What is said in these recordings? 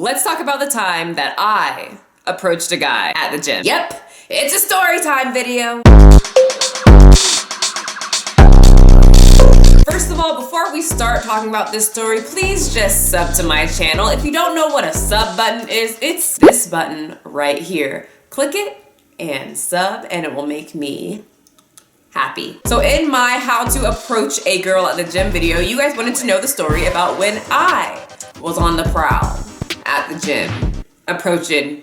let's talk about the time that I approached a guy at the gym. Yep, it's a story time video. First of all, before we start talking about this story, please just sub to my channel. If you don't know what a sub button is, it's this button right here. Click it and sub and it will make me happy. So in my how to approach a girl at the gym video, you guys wanted to know the story about when I was on the prowl at the gym, approaching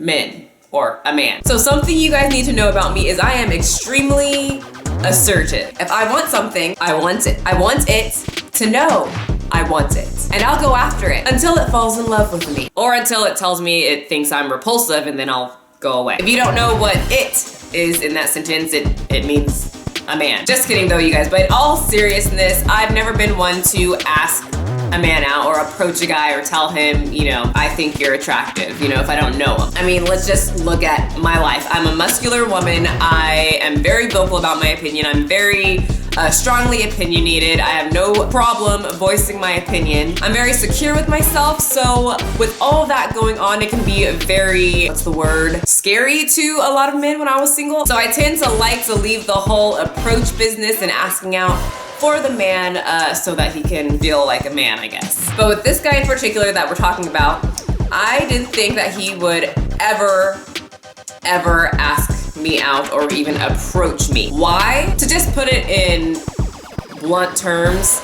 men or a man. So something you guys need to know about me is I am extremely assertive. If I want something, I want it. I want it to know I want it. And I'll go after it until it falls in love with me. Or until it tells me it thinks I'm repulsive and then I'll go away. If you don't know what it is in that sentence, it means a man. Just kidding though, you guys, but in all seriousness, I've never been one to ask a man out or approach a guy or tell him, you know, I think you're attractive, you know, if I don't know him. I mean, let's just look at my life. I'm a muscular woman. I am very vocal about my opinion. I'm very strongly opinionated. I have no problem voicing my opinion. I'm very secure with myself. So with all that going on, it can be very, what's the word? Scary to a lot of men when I was single. So I tend to like to leave the whole approach business and asking out for the man so that he can feel like a man, I guess. But with this guy in particular that we're talking about, I didn't think that he would ever ask me out or even approach me. Why? To just put it in blunt terms,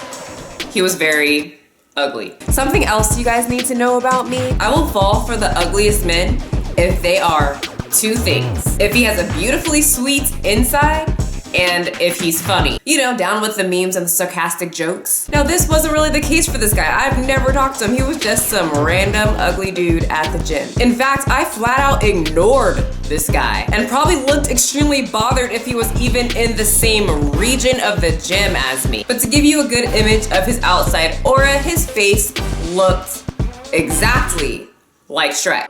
he was very ugly. Something else you guys need to know about me, I will fall for the ugliest men if they are two things. If he has a beautifully sweet inside, and if he's funny. You know, down with the memes and the sarcastic jokes. Now, this wasn't really the case for this guy. I've never talked to him. He was just some random ugly dude at the gym. In fact, I flat out ignored this guy and probably looked extremely bothered if he was even in the same region of the gym as me. But to give you a good image of his outside aura, his face looked exactly like Shrek.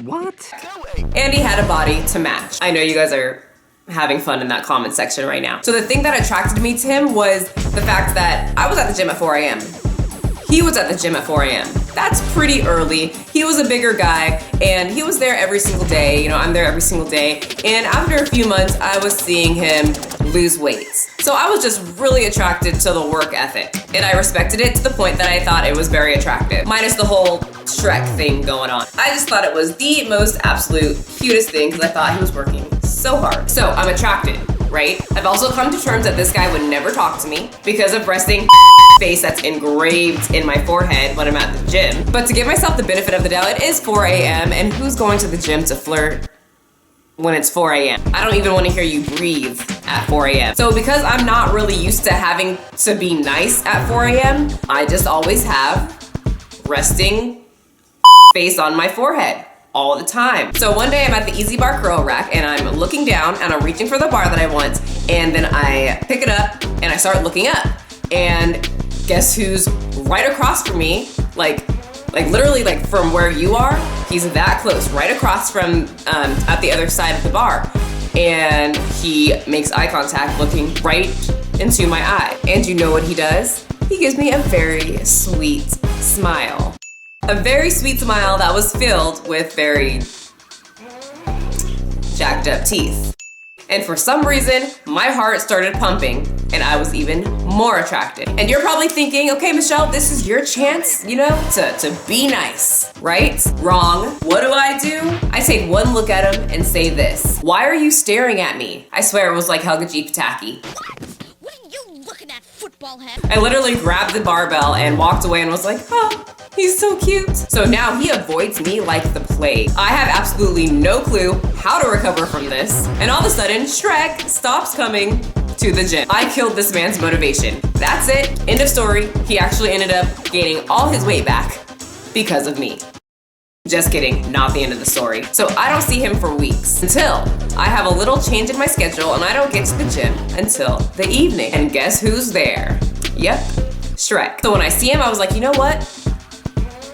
What? And he had a body to match. I know you guys are having fun in that comment section right now. So the thing that attracted me to him was the fact that I was at the gym at 4 a.m. He was at the gym at 4 a.m. That's pretty early. He was a bigger guy and he was there every single day. You know, I'm there every single day. And after a few months, I was seeing him lose weight. So I was just really attracted to the work ethic. And I respected it to the point that I thought it was very attractive. Minus the whole Shrek thing going on. I just thought it was the most absolute cutest thing because I thought he was working so hard. So I'm attracted, right? I've also come to terms that this guy would never talk to me because of resting face that's engraved in my forehead when I'm at the gym. But to give myself the benefit of the doubt, it is 4 a.m. and who's going to the gym to flirt when it's 4 a.m.? I don't even want to hear you breathe at 4 a.m. So because I'm not really used to having to be nice at 4 a.m., I just always have resting face on my forehead all the time. So one day I'm at the Easy Bar curl rack and I'm looking down and I'm reaching for the bar that I want, and then I pick it up and I start looking up, and guess who's right across from me? Like literally like from where you are, he's that close, right across from at the other side of the bar. And he makes eye contact looking right into my eye. And you know what he does? He gives me a very sweet smile. A very sweet smile that was filled with very jacked up teeth. And for some reason, my heart started pumping and I was even more attracted. And you're probably thinking, okay, Michelle, this is your chance, you know, to be nice, right? Wrong. What do? I take one look at him and say this: why are you staring at me? I swear it was like Helga G. Pataki. What are you looking at, football head? I literally grabbed the barbell and walked away and was like, oh, he's so cute. So now he avoids me like the plague. I have absolutely no clue how to recover from this. And all of a sudden, Shrek stops coming to the gym. I killed this man's motivation. That's it. End of story. He actually ended up gaining all his weight back because of me. Just kidding, not the end of the story. So I don't see him for weeks until I have a little change in my schedule and I don't get to the gym until the evening. And guess who's there? Yep, Shrek. So when I see him, I was like, you know what?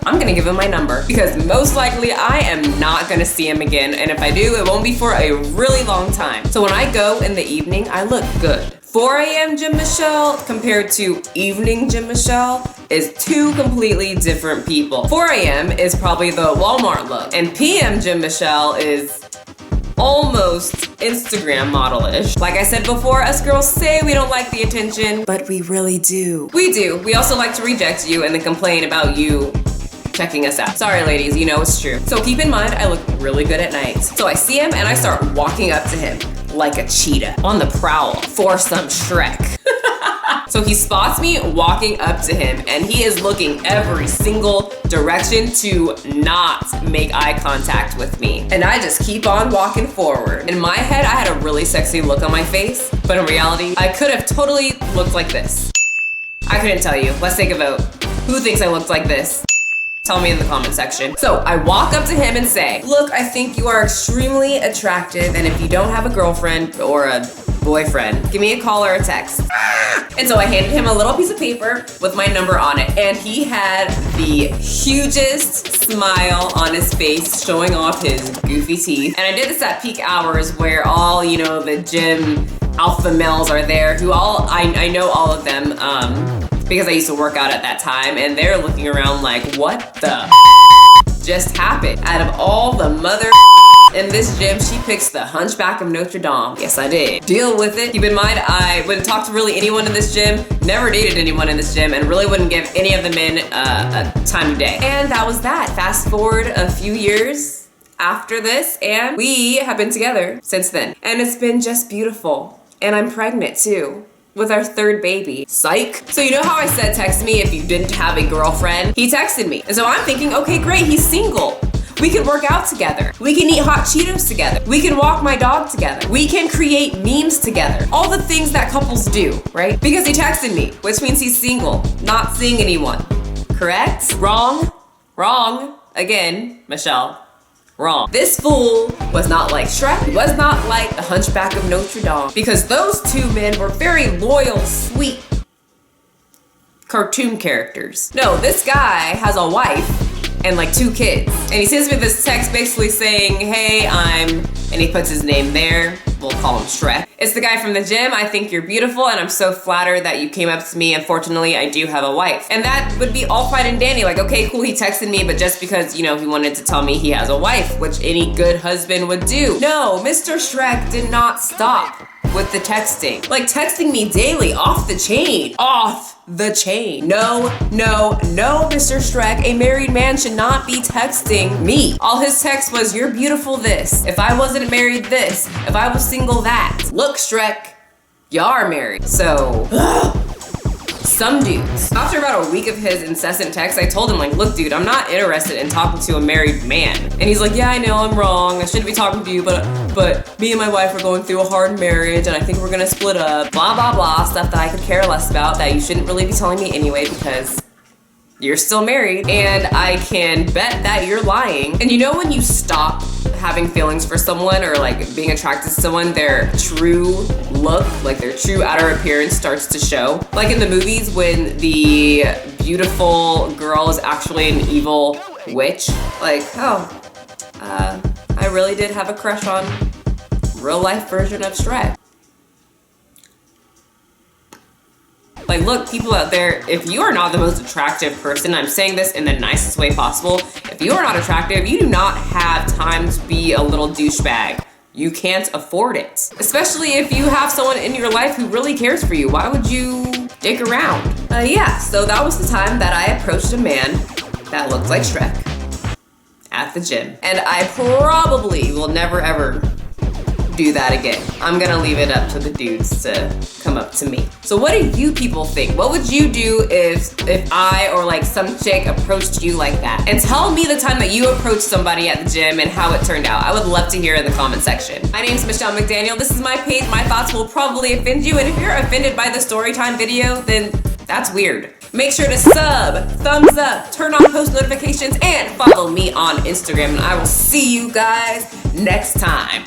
I'm gonna give him my number because most likely I am not gonna see him again. And if I do, it won't be for a really long time. So when I go in the evening, I look good. 4 a.m. Gym Michelle compared to evening Gym Michelle is two completely different people. 4 a.m. is probably the Walmart look, and PM Gym Michelle is almost Instagram model-ish. Like I said before, us girls say we don't like the attention, but we really do. We do. We also like to reject you and then complain about you checking us out. Sorry ladies, you know it's true. So keep in mind, I look really good at night. So I see him and I start walking up to him like a cheetah on the prowl for some Shrek. So he spots me walking up to him and he is looking every single direction to not make eye contact with me. And I just keep on walking forward. In my head, I had a really sexy look on my face, but in reality, I could have totally looked like this. I couldn't tell you. Let's take a vote. Who thinks I looked like this? Tell me in the comment section. So I walk up to him and say, look, I think you are extremely attractive, and if you don't have a girlfriend or a boyfriend, give me a call or a text. And so I handed him a little piece of paper with my number on it, and he had the hugest smile on his face, showing off his goofy teeth. And I did this at peak hours where all, you know, the gym alpha males are there, who all, I know all of them, because I used to work out at that time, and they're looking around like, what the just happened? Out of all the mother in this gym, she picks the Hunchback of Notre Dame. Yes, I did. Deal with it. Keep in mind, I wouldn't talk to really anyone in this gym, never dated anyone in this gym, and really wouldn't give any of the men a time of day. And that was that. Fast forward a few years after this, and we have been together since then. And it's been just beautiful. And I'm pregnant too, with our third baby. Psych. So you know how I said text me if you didn't have a girlfriend? He texted me. And so I'm thinking, okay, great, he's single. We can work out together. We can eat hot Cheetos together. We can walk my dog together. We can create memes together. All the things that couples do, right? Because he texted me, which means he's single, not seeing anyone. Correct? Wrong? Wrong. Again, Michelle. Wrong. This fool was not like Shrek. He was not like the Hunchback of Notre Dame, because those two men were very loyal, sweet cartoon characters. No, this guy has a wife and like 2 kids. And he sends me this text basically saying, hey, and he puts his name there. We'll call him Shrek. It's the guy from the gym. I think you're beautiful and I'm so flattered that you came up to me. Unfortunately, I do have a wife. And that would be all fine and dandy. Like, okay, cool, he texted me, but just because, you know, he wanted to tell me he has a wife, which any good husband would do. No, Mr. Shrek did not stop with the texting. Like texting me daily, off the chain. Off the chain. No, no, no, Mr. Shrek. A married man should not be texting me. All his text was, you're beautiful this. If I wasn't married this. If I was single that. Look, Shrek, you are married. So, some dudes. After about a week of his incessant texts, I told him like, look dude, I'm not interested in talking to a married man. And he's like, yeah, I know, I'm wrong. I shouldn't be talking to you, but me and my wife are going through a hard marriage and I think we're gonna split up. Blah, blah, blah, stuff that I could care less about that you shouldn't really be telling me anyway because you're still married and I can bet that you're lying. And you know when you stop having feelings for someone or like being attracted to someone, their true look, like their true outer appearance starts to show? Like in the movies when the beautiful girl is actually an evil witch. Like, I really did have a crush on real life version of Shrek. Like, look, people out there, if you are not the most attractive person, I'm saying this in the nicest way possible, if you are not attractive, you do not have time to be a little douchebag. You can't afford it. Especially if you have someone in your life who really cares for you. Why would you dick around? Yeah, so that was the time that I approached a man that looked like Shrek at the gym. And I probably will never ever do that again. I'm gonna leave it up to the dudes to come up to me. So what do you people think? What would you do if I or like some chick approached you like that? And tell me the time that you approached somebody at the gym and how it turned out. I would love to hear in the comment section. My name's Michelle McDaniel. This is my page. My thoughts will probably offend you. And if you're offended by the story time video, then that's weird. Make sure to sub, thumbs up, turn on post notifications, and follow me on Instagram. And I will see you guys next time.